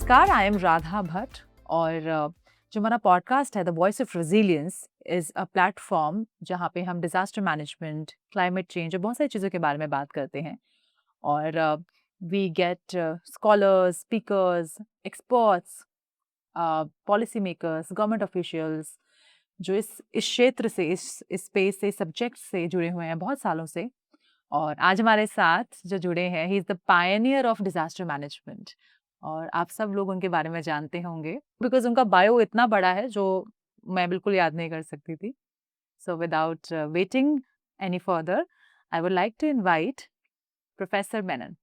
नमस्कार, I am Radha Bhatt और जो हमारा पॉडकास्ट है the voice of resilience is a platform जहाँ पे हम डिज़ास्टर मैनेजमेंट, क्लाइमेट चेंज और बहुत सारी चीज़ों के बारे में बात करते हैं और we get scholars, speakers, experts, policy makers, government officials जो इस क्षेत्र से, इस स्पेस से, सब्जेक्ट से जुड़े हुए हैं बहुत सालों से। और आज हमारे साथ जो जुड़े हैं, he is the Pioneer of disaster management और आप सब लोग उनके बारे में जानते होंगे बिकॉज़ उनका बायो इतना बड़ा है जो मैं बिल्कुल याद नहीं कर सकती थी। So without waiting any further, I would like to invite professor Menon.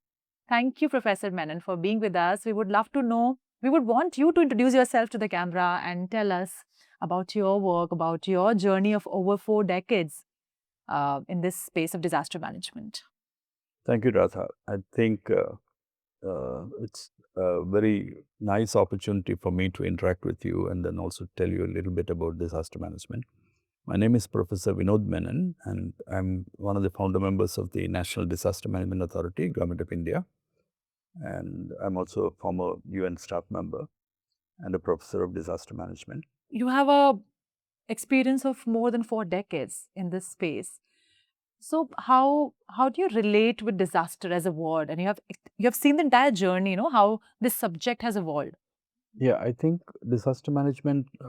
Thank you, Professor Menon, for being with us. We would love to know, we would want you to introduce yourself to the camera and tell us about your work, about your journey of over 4 decades in this space of disaster management. Thank you, Radha. I think it's a very nice opportunity for me to interact with you and then also tell you a little bit about disaster management. My name is Professor Vinod Menon, and I'm one of the founder members of the National Disaster Management Authority, Government of India. And I'm also a former UN staff member and a professor of disaster management. You have a experience of more than 4 decades in this space. So how do you relate with disaster as a word? And you have seen the entire journey, you know, how this subject has evolved. Yeah, I think disaster management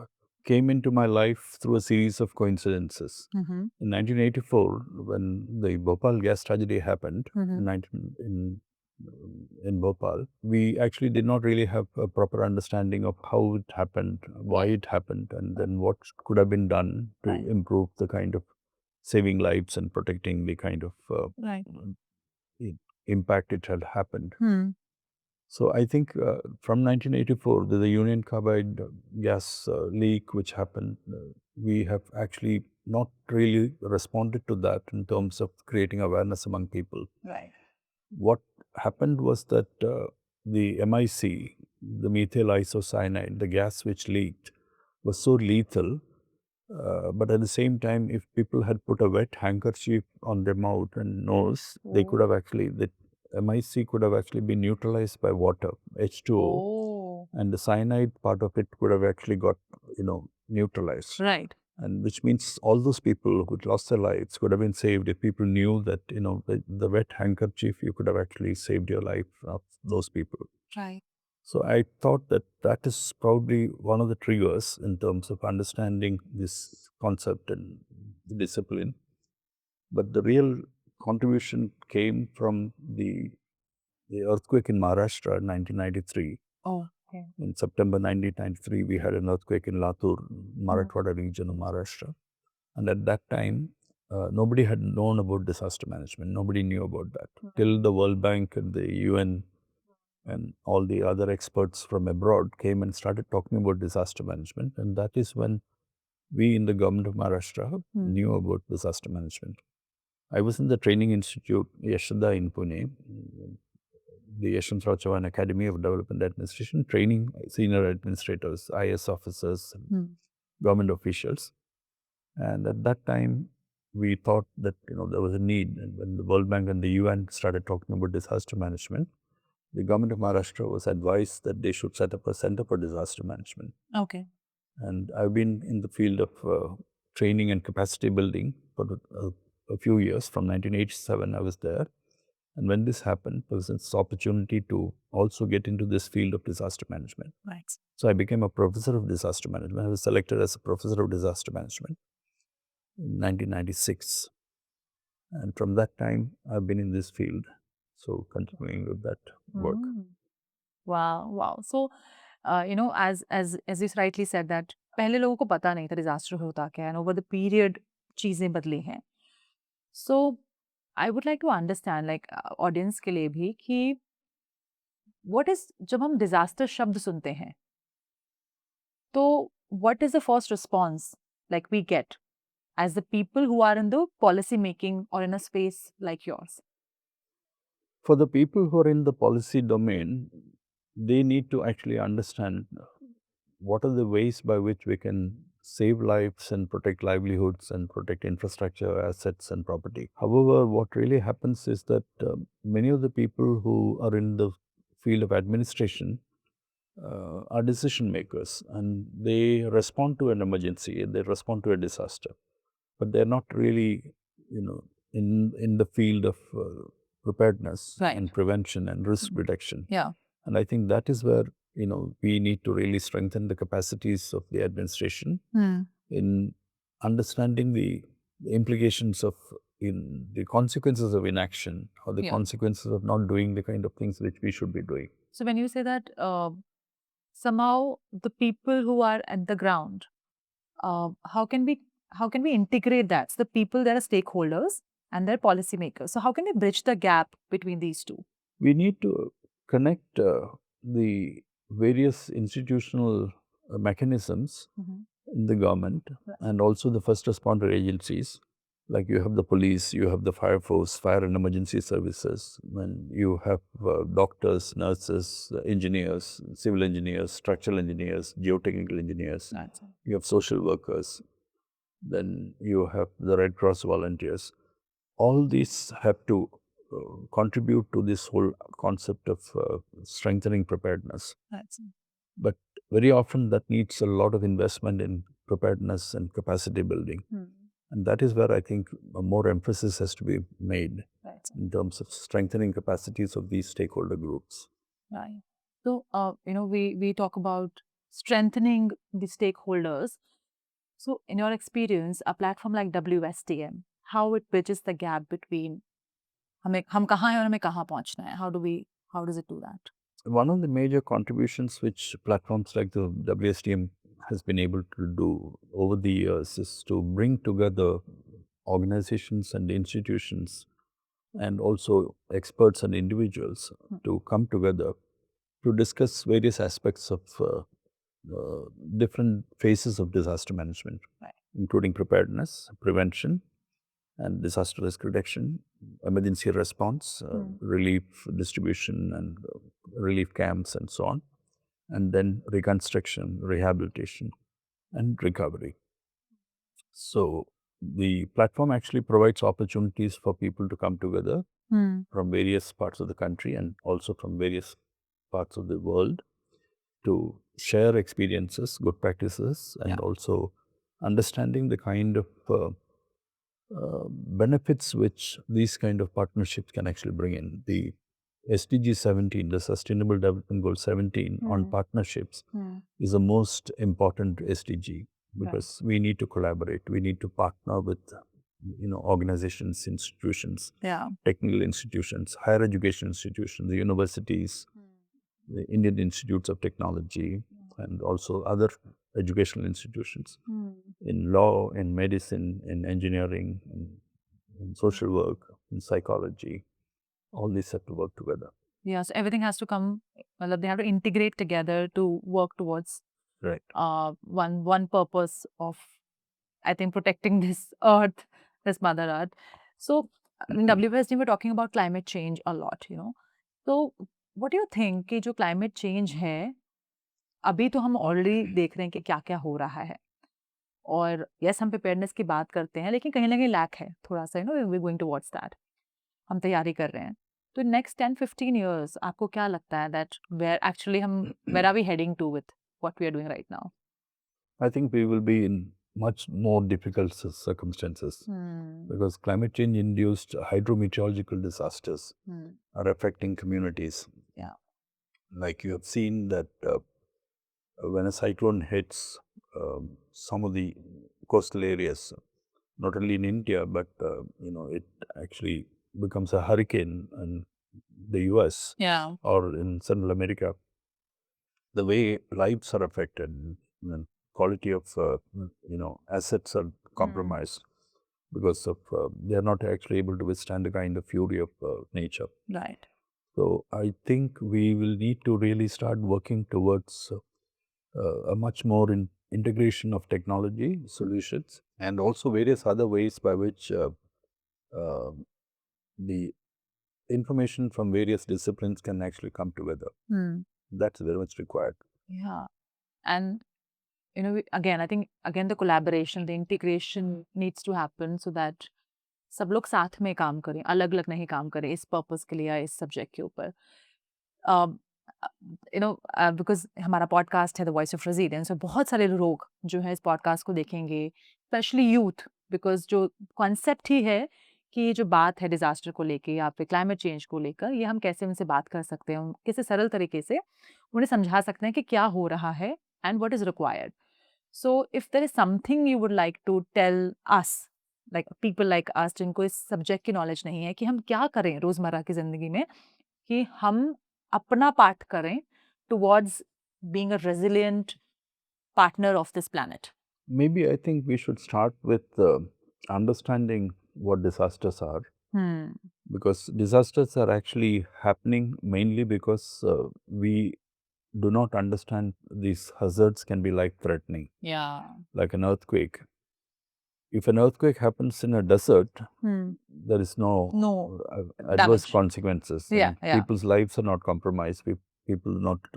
came into my life through a series of coincidences. Mm-hmm. In 1984, when the Bhopal gas tragedy happened Mm-hmm. in Bhopal, we actually did not really have a proper understanding of how it happened, why it happened, and then what could have been done to Right. improve the kind of saving lives and protecting the kind of Right. impact it had happened. Hmm. So I think from 1984, the Union Carbide gas leak which happened, we have actually not really responded to that in terms of creating awareness among people. Right. What happened was that the MIC, the methyl isocyanide, the gas which leaked, was so lethal. But at the same time, if people had put a wet handkerchief on their mouth and nose, they could have actually, the MIC could have actually been neutralized by water, H2O, Oh. and the cyanide part of it could have actually got, neutralized. Right. And which means all those people who lost their lives could have been saved if people knew that, the wet handkerchief, you could have actually saved your life of those people. Right. So I thought that that is probably one of the triggers in terms of understanding this concept and the discipline. But the real contribution came from the earthquake in Maharashtra in 1993. Oh, okay. In September 1993, we had an earthquake in Latur, Marathwada region of Maharashtra. And at that time, nobody had known about disaster management. Nobody knew about that. Till the World Bank and the UN and all the other experts from abroad came and started talking about disaster management. And that is when we in the government of Maharashtra knew about disaster management. I was in the training institute, Yashoda in Pune, the Yashwantrao Chavan Academy of Development Administration, training senior administrators, IS officers, government officials. And at that time, we thought that there was a need. And when the World Bank and the UN started talking about disaster management, the government of Maharashtra was advised that they should set up a center for disaster management. Okay. And I've been in the field of training and capacity building for a few years. From 1987, I was there. And when this happened, there was this opportunity to also get into this field of disaster management. Right. So I became a professor of disaster management. I was selected as a professor of disaster management in 1996. And from that time, I've been in this field. So continuing with that work. Wow, wow. So, as you rightly said that पहले लोगों को पता नहीं था disaster होता क्या है and over the period चीजें बदली हैं. So, I would like to understand like audience के लिए भी कि what is जब हम disaster शब्द सुनते हैं तो what is the first response like we get as the people who are in the policy making or in a space like yours? For the people who are in the policy domain, they need to actually understand what are the ways by which we can save lives and protect livelihoods and protect infrastructure, assets and property. However, what really happens is that many of the people who are in the field of administration are decision makers, and they respond to an emergency, they respond to a disaster, but they're not really, in the field of preparedness Right. and prevention and risk reduction. Yeah. And I think that is where, we need to really strengthen the capacities of the administration in understanding the implications of in the consequences of inaction or the Yeah. consequences of not doing the kind of things which we should be doing. So when you say that somehow the people who are at the ground, how can we integrate that? So the people that are stakeholders and they're policymakers. So how can we bridge the gap between these two? We need to connect the various institutional mechanisms in the government Right. and also the first responder agencies. Like you have the police, you have the fire force, fire and emergency services, and you have doctors, nurses, engineers, civil engineers, structural engineers, geotechnical engineers. That's it. You have social workers, then you have the Red Cross volunteers. All these have to contribute to this whole concept of strengthening preparedness. That's it. But very often that needs a lot of investment in preparedness and capacity building. And that is where I think more emphasis has to be made Right. in terms of strengthening capacities of these stakeholder groups. Right. So, we talk about strengthening the stakeholders. So, in your experience, a platform like WSDM, how it bridges the gap between हम कहाँ हैं और हमें कहाँ पहुँचना है? How does it do that? One of the major contributions which platforms like the WSDM has been able to do over the years is to bring together organizations and institutions and also experts and individuals to come together to discuss various aspects of different phases of disaster management, Right. including preparedness, prevention, and disaster risk reduction, emergency response, relief distribution, and relief camps, and so on, and then reconstruction, rehabilitation, and recovery. So the platform actually provides opportunities for people to come together from various parts of the country and also from various parts of the world to share experiences, good practices, and also understanding the kind of benefits which these kind of partnerships can actually bring in. The SDG 17, the Sustainable Development Goal 17 on partnerships is the most important SDG because we need to collaborate. We need to partner with, organizations, institutions, technical institutions, higher education institutions, the universities, the Indian Institutes of Technology, and also other educational institutions in law, in medicine, in engineering, in social work, in psychology. All these have to work together. Yeah, so everything has to come, well, they have to integrate together to work towards Right. one purpose of, I think, protecting this earth, this mother earth. So in WSD, we're talking about climate change a lot, So what do you think कि जो climate change है, अभी तो हम already देख रहे हैं कि क्या-क्या हो रहा है। और यस हम प्रिपेयरनेस की बात करते हैं, लेकिन कहीं न कहीं लैक है थोड़ा-सा, वी गोइंग टुवर्ड्स दैट। हम तैयारी कर रहे हैं। तो नेक्स्ट 10-15 इयर्स आपको क्या लगता है दैट वेयर एक्चुअली हम where are we heading to with what we are doing right now? I think we will be in much more difficult circumstances because climate change induced hydrometeorological disasters are affecting communities. Yeah. Like you have seen that when a cyclone hits some of the coastal areas, not only in India, but it actually becomes a hurricane in the US Yeah. or in Central America. The way lives are affected, and quality of assets are compromised because of they are not actually able to withstand the kind of fury of nature. Right. So I think we will need to really start working towards a much more integration of technology solutions and also various other ways by which uh, the information from various disciplines can actually come together. That's very much required. Yeah. And again, I think again the collaboration, the integration needs to happen so that सब लोग साथ में काम करें, अलग-अलग नहीं काम करें इस पर्पस के लिए या इस सब्जेक्ट के ऊपर। बिकॉज हमारा पॉडकास्ट है द वॉइस ऑफ रेजिलियंस, और बहुत सारे लोग जो है इस पॉडकास्ट को देखेंगे, स्पेशली यूथ, बिकॉज जो कॉन्सेप्ट ही है कि ये जो बात है डिजास्टर को लेके या फिर क्लाइमेट चेंज को लेकर, ये हम कैसे उनसे बात कर सकते हैं, कैसे सरल तरीके से उन्हें समझा सकते हैं कि क्या हो रहा है and what is required. So if there is something you would like to tell us, like people like us जिनको इस सब्जेक्ट की नॉलेज नहीं है, कि हम क्या करें रोजमर्रा की जिंदगी में कि हम अपना पार्ट करें towards being a resilient partner of this planet. Maybe I think we should start with understanding what disasters are, Hmm. because disasters are actually happening mainly because we do not understand these hazards can be life threatening, Yeah. like an earthquake. If an earthquake happens in a desert, Hmm. there is no No adverse damage. consequences, Yeah, and yeah. people's lives are not compromised. People not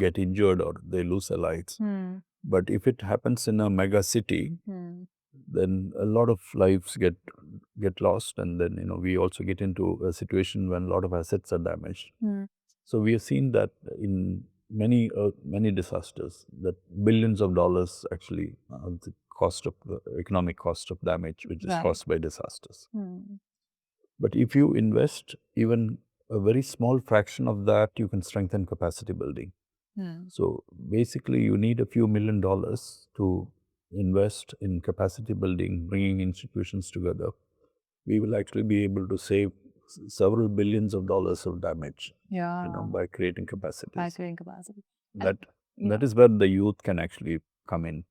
get injured or they lose their lives. Hmm. But if it happens in a mega city, Hmm. then a lot of lives get lost, and then we also get into a situation when a lot of assets are damaged. Hmm. So we have seen that in many disasters, that billions of dollars actually the cost of the economic cost of damage which is Right. caused by disasters. Hmm. But if you invest even a very small fraction of that, you can strengthen capacity building. Hmm. So basically, you need a few $1 million to invest in capacity building, bringing institutions together. We will actually be able to save several billions of dollars of damage, Yeah. by creating capacities. By creating capacity. That Yeah. that is where the youth can actually come in.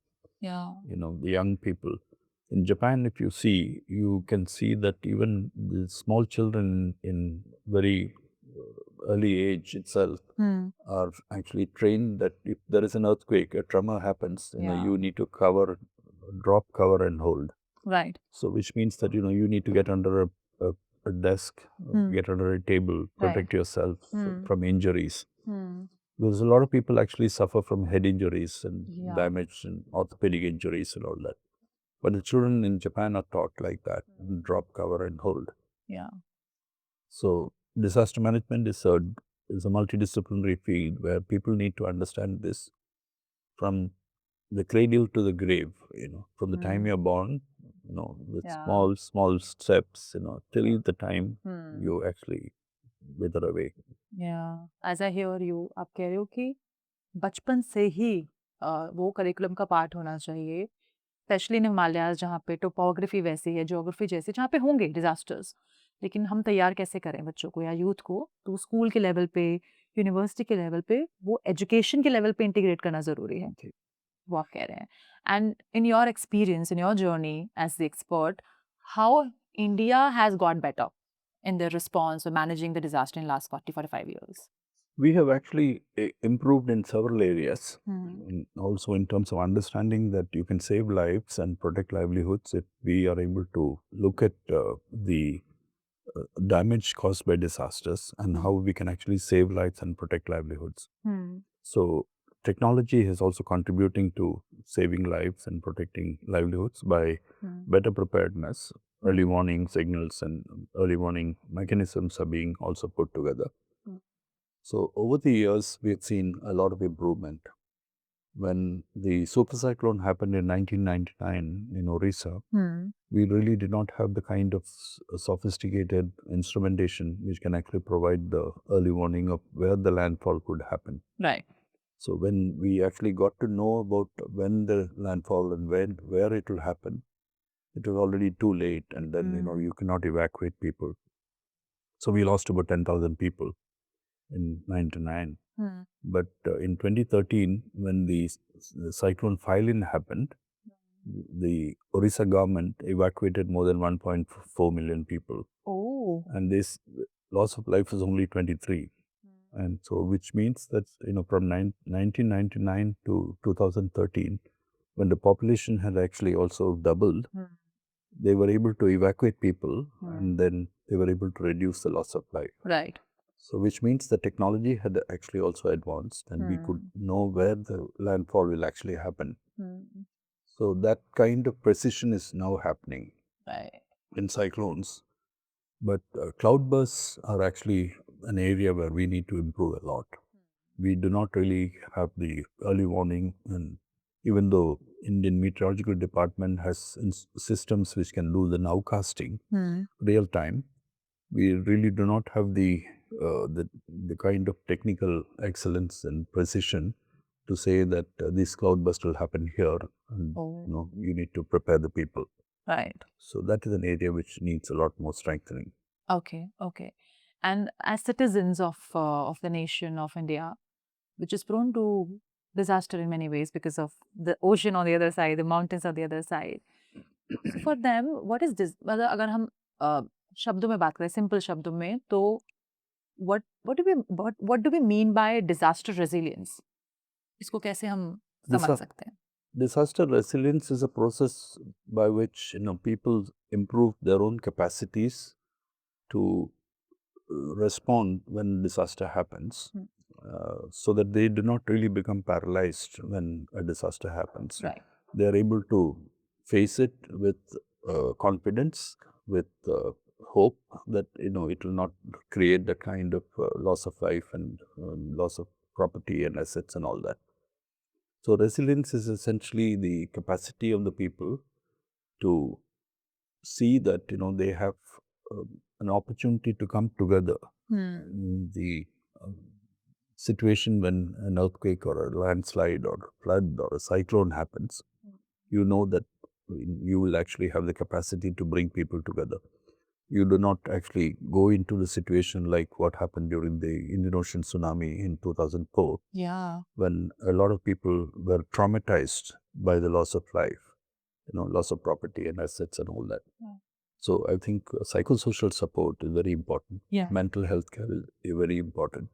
Yeah. The young people. In Japan, if you see, you can see that even the small children in very early age itself Hmm. are actually trained that if there is an earthquake, a tremor happens, Yeah. you need to drop, cover, and hold. Right. So, which means that you need to get under a desk, Hmm. get under a table, Right. protect yourself Hmm. from injuries. Hmm. Because a lot of people actually suffer from head injuries and Yeah. damage and orthopedic injuries and all that. But the children in Japan are taught like that: drop, cover, and hold. Yeah. So disaster management is a multidisciplinary field where people need to understand this from the cradle to the grave. From the time you're born, with Yeah. small steps, till the time Hmm. you actually wither away. Yeah. As I hear you, आप कह रहे हो कि बचपन से ही वो curriculum का part होना चाहिए, स्पेशली इन हिमालयाज जहाँ पे टोपोग्राफी वैसी है, ज्योग्राफी जैसी, जहाँ पे होंगे डिजास्टर्स, लेकिन हम तैयार कैसे करें बच्चों को या यूथ को, तो स्कूल के लेवल पे, यूनिवर्सिटी के लेवल पे, वो एजुकेशन के लेवल पे इंटीग्रेट करना ज़रूरी है, Okay. वो आप कह रहे हैं. And in your experience, in your journey as the expert, how India has got better in their response or managing the disaster in last 45 years? We have actually improved in several areas. Hmm. Also, in terms of understanding that you can save lives and protect livelihoods if we are able to look at the damage caused by disasters and how we can actually save lives and protect livelihoods. Hmm. So, technology is also contributing to saving lives and protecting livelihoods by better preparedness. Early warning signals and early warning mechanisms are being also put together. So, over the years, we've seen a lot of improvement. When the super cyclone happened in 1999 in Orissa, we really did not have the kind of sophisticated instrumentation which can actually provide the early warning of where the landfall could happen. Right. So when we actually got to know about when the landfall and where it will happen, it was already too late, and then you cannot evacuate people. So we lost about 10,000 people in 99. But in 2013, when the cyclone Phylline happened, the Orissa government evacuated more than 1.4 million people. Oh. And this loss of life is only 23. And so, which means that, from 1999 to 2013, when the population had actually also doubled, they were able to evacuate people and then they were able to reduce the loss of life. Right. So, which means the technology had actually also advanced and we could know where the landfall will actually happen. So, that kind of precision is now happening Right. in cyclones. But cloudbursts are actually an area where we need to improve a lot. we do not really have the early warning, and even though Indian Meteorological Department has systems which can do the nowcasting real time, we really do not have the kind of technical excellence and precision to say that this cloudburst will happen here, and Oh. you need to prepare the people. Right. So that is an area which needs a lot more strengthening. Okay. Okay. And as citizens of the nation of India, which is prone to disaster in many ways because of the ocean on the other side, the mountains on the other side. So for them, what is this? मतलब अगर हम शब्दों में बात करें, simple शब्दों में, तो what do we mean by disaster resilience? इसको कैसे हम समझ Disa- सकते हैं? Disaster resilience is a process by which people improve their own capacities to respond when disaster happens, so that they do not really become paralyzed when a disaster happens. Right. They are able to face it with confidence, with hope that it will not create the kind of loss of life and loss of property and assets and all that. So resilience is essentially the capacity of the people to see that they have an opportunity to come together in the um, situation when an earthquake or a landslide or a flood or a cyclone happens. You know that you will actually have the capacity to bring people together. You do not actually go into the situation like what happened during the Indian Ocean tsunami in 2004, Yeah. when a lot of people were traumatized by the loss of life, loss of property and assets and all that. Yeah. So I think psychosocial support is very important. Yeah. Mental health care is very important.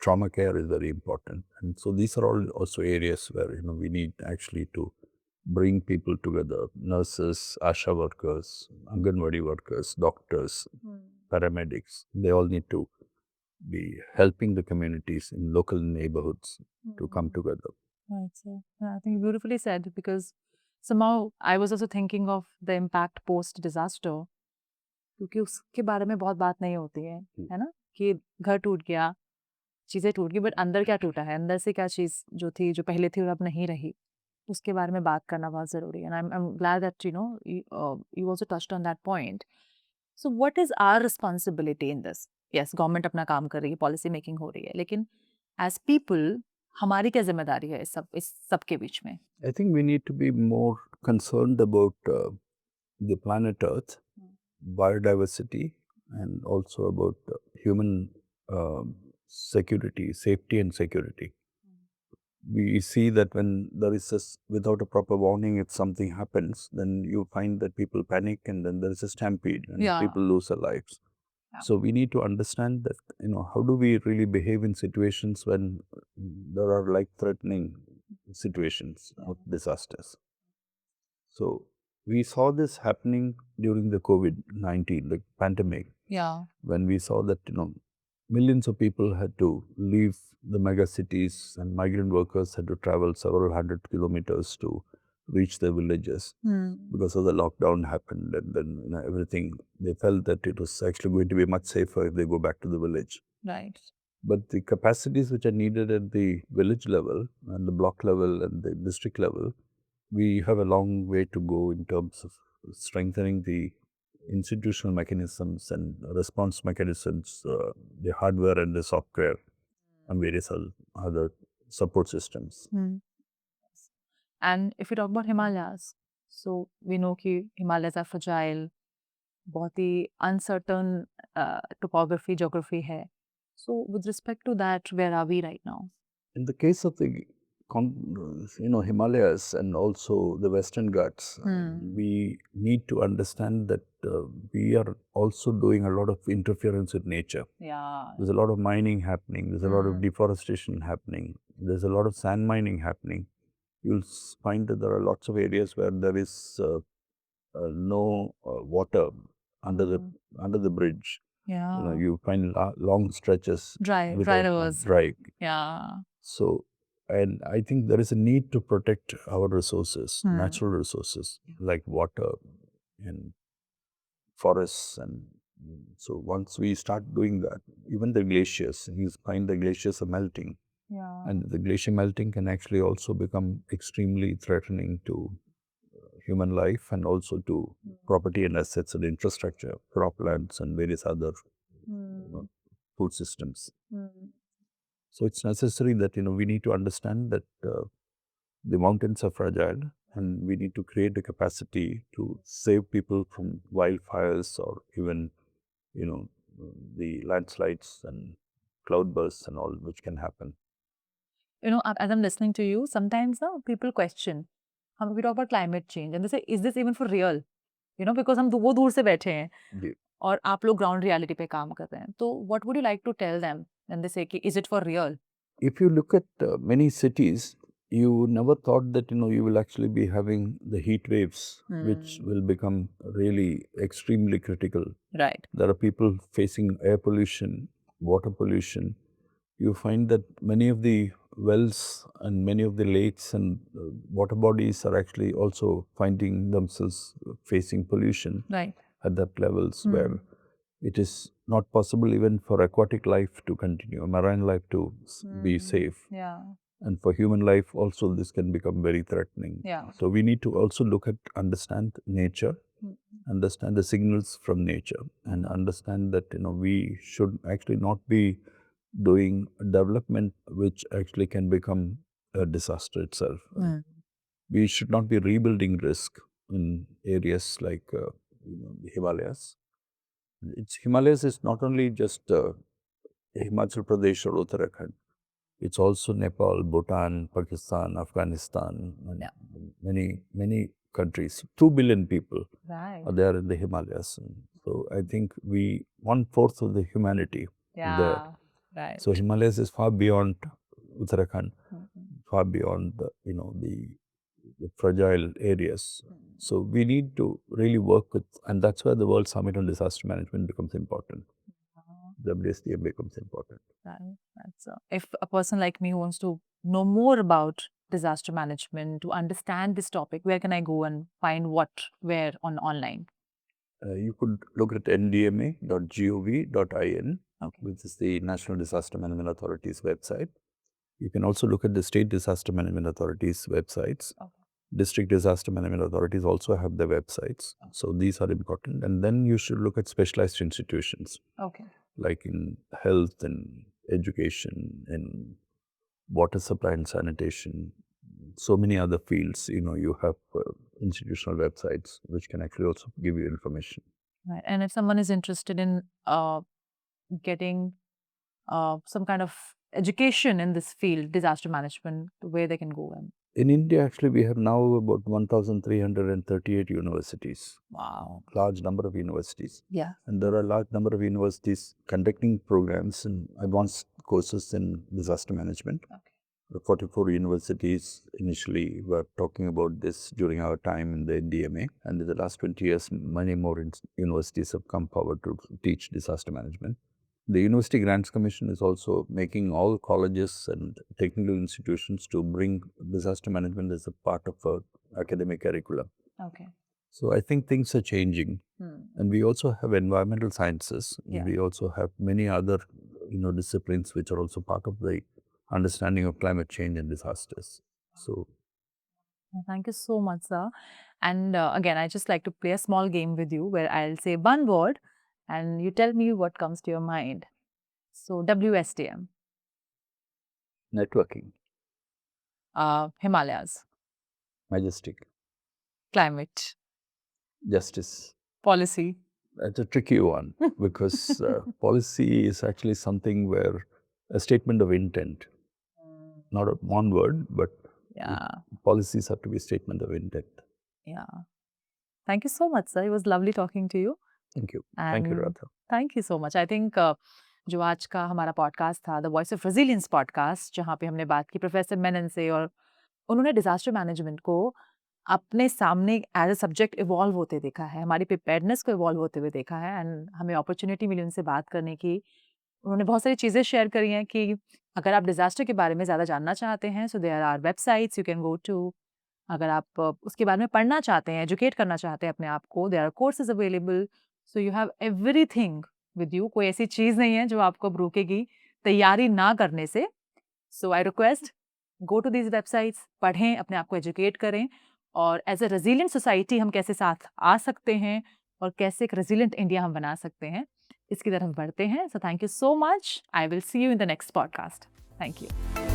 Trauma care is very important. And so these are all also areas where we need actually to bring people together: nurses, ASHA workers, Anganwadi workers, doctors, paramedics. They all need to be helping the communities in local neighborhoods to come together. Right. So yeah, I think beautifully said, because somehow I was also thinking of the impact post disaster, क्योंकि उसके बारे में बहुत बात नहीं होती है ना? कि घर टूट गया, चीज़ें टूट गई, बट अंदर क्या टूटा है? अंदर से क्या चीज़ जो थी, जो पहले थी और अब नहीं रही, उसके बारे में बात करना बहुत ज़रूरी है। And I am glad that you also touched on that point. So what is our responsibility in this? Yes, government अपना काम कर रही है, पॉलिसी मेकिंग हो रही है, लेकिन एज़ पीपल हमारी क्या ज़िम्मेदारी है इस सब के बीच में? I think we need to be more concerned about the planet Earth, biodiversity, and also about human security, safety and security. We see that when there is without a proper warning, if something happens, then you find that people panic and then there is a stampede and Yeah. people lose their lives. Yeah. So we need to understand that, how do we really behave in situations when there are life-threatening situations of disasters. So we saw this happening during the COVID-19, the pandemic, Yeah. when we saw that, millions of people had to leave the mega cities and migrant workers had to travel several hundred kilometers to reach their villages because of the lockdown happened, and then everything, they felt that it was actually going to be much safer if they go back to the village. Right. But the capacities which are needed at the village level and the block level and the district level, we have a long way to go in terms of strengthening the institutional mechanisms and response mechanisms, the hardware and the software, and various other support systems. And if we talk about Himalayas, so we know कि Himalayas are fragile, बहुत ही uncertain topography, geography है. So with respect to that, where are we right now? In the case of the Himalayas and also the Western Ghats, we need to understand that we are also doing a lot of interference with nature. Yeah. There's a lot of mining happening. There's a lot of deforestation happening. There's a lot of sand mining happening. You'll find that there are lots of areas where there is no water under the bridge. Yeah. You find long stretches Dry without rivers. dry. Yeah. So, and I think there is a need to protect our resources, natural resources like water and forests. And so once we start doing that, even the glaciers, you find the glaciers are melting. Yeah. And the glacier melting can actually also become extremely threatening to human life and also to property and assets and infrastructure, croplands and various other food systems. So it's necessary that we need to understand that the mountains are fragile, and we need to create a capacity to save people from wildfires or even you know the landslides and cloudbursts and all which can happen. As I'm listening to you, sometimes now people question, we talk about climate change and they say, is this even for real? Because हम वो दूर से बैठे हैं The- और आप लोग ground reality पे काम कर रहे हैं. तो what would you like to tell them when they say कि is it for real? If you look at many cities, you never thought that you will actually be having the heat waves, which will become really extremely critical. Right. There are people facing air pollution, water pollution. You find that many of the wells and many of the lakes and water bodies are actually also finding themselves facing pollution Right. at that levels where it is not possible even for aquatic life to continue, marine life to be safe. Yeah. And for human life also this can become very threatening. Yeah. So we need to also understand nature, understand the signals from nature, and understand that we should actually not be doing development which actually can become a disaster itself. We should not be rebuilding risk in areas like the Himalayas. Himalayas is not only just Himachal Pradesh or Uttarakhand. It's also Nepal, Bhutan, Pakistan, Afghanistan, and Yeah. many countries. 2 billion people Right. are there in the Himalayas. And so I think 1/4 of the humanity is there. Yeah. Right. So Himalayas is far beyond Uttarakhand, far beyond the fragile areas. So we need to really work with, and that's where the World Summit on Disaster Management becomes important. WSDM becomes important. Right. If a person like me wants to know more about disaster management, to understand this topic, where can I go and find where online? You could look at ndma.gov.in, Okay. which is the National Disaster Management Authority's website. You can also look at the State Disaster Management Authority's websites. Okay. District Disaster Management Authorities also have their websites. So these are important. And then you should look at specialized institutions. Okay. Like in health and education and water supply and sanitation, so many other fields, you have institutional websites which can actually also give you information. Right. And if someone is interested in getting some kind of education in this field, disaster management, where they can go and In India, actually, we have now about 1,338 universities. wow. Large number of universities. Yeah. And there are a large number of universities conducting programs and advanced courses in disaster management. Okay. The 44 universities initially were talking about this during our time in the DMA. And in the last 20 years, many more universities have come forward to teach disaster management. The University Grants Commission is also making all colleges and technical institutions to bring disaster management as a part of our academic curriculum. Okay. So I think things are changing. And we also have environmental sciences. Yeah. We also have many other disciplines which are also part of the understanding of climate change and disasters. So Thank you so much, sir. And again, I just like to play a small game with you where I'll say one word and you tell me what comes to your mind. So, WSDM, networking, Himalayas, majestic, climate, justice. policy. That's a tricky one because policy is actually something where a statement of intent, not one word, but Yeah. policies have to be a statement of intent. Yeah. Thank you so much, sir. It was lovely talking to you. Thank you. And Thank you, Radha. Thank you so much I think जो आज का हमारा podcast था the voice of resilience podcast जहाँ पे हमने बात की प्रोफेसर मेनन से और उन्होंने डिजास्टर मैनेजमेंट को अपने सामने एज अ सब्जेक्ट इवॉल्व होते देखा है हमारी प्रिपेयर्डनेस को इवॉल्व होते हुए देखा है एंड हमें अपॉर्चुनिटी मिली उनसे बात करने की उन्होंने बहुत सारी चीज़ें शेयर करी हैं कि अगर आप डिजास्टर के बारे में ज़्यादा जानना चाहते हैं so there are websites you can go to अगर आप उसके बारे में पढ़ना चाहते हैं एजुकेट करना चाहते हैं अपने आप को there are courses available so you have everything with you कोई ऐसी चीज़ नहीं है जो आपको अब रोकेगी तैयारी ना करने से so I request, go to these websites, पढ़ें, अपने आप को एजुकेट करें, और एज अ रेजिलिएंट सोसाइटी हम कैसे साथ आ सकते हैं और कैसे एक रेजिलिएंट इंडिया हम बना सकते हैं, इसकी तरफ बढ़ते हैं. So thank you so much. I will see you in the next podcast. Thank you.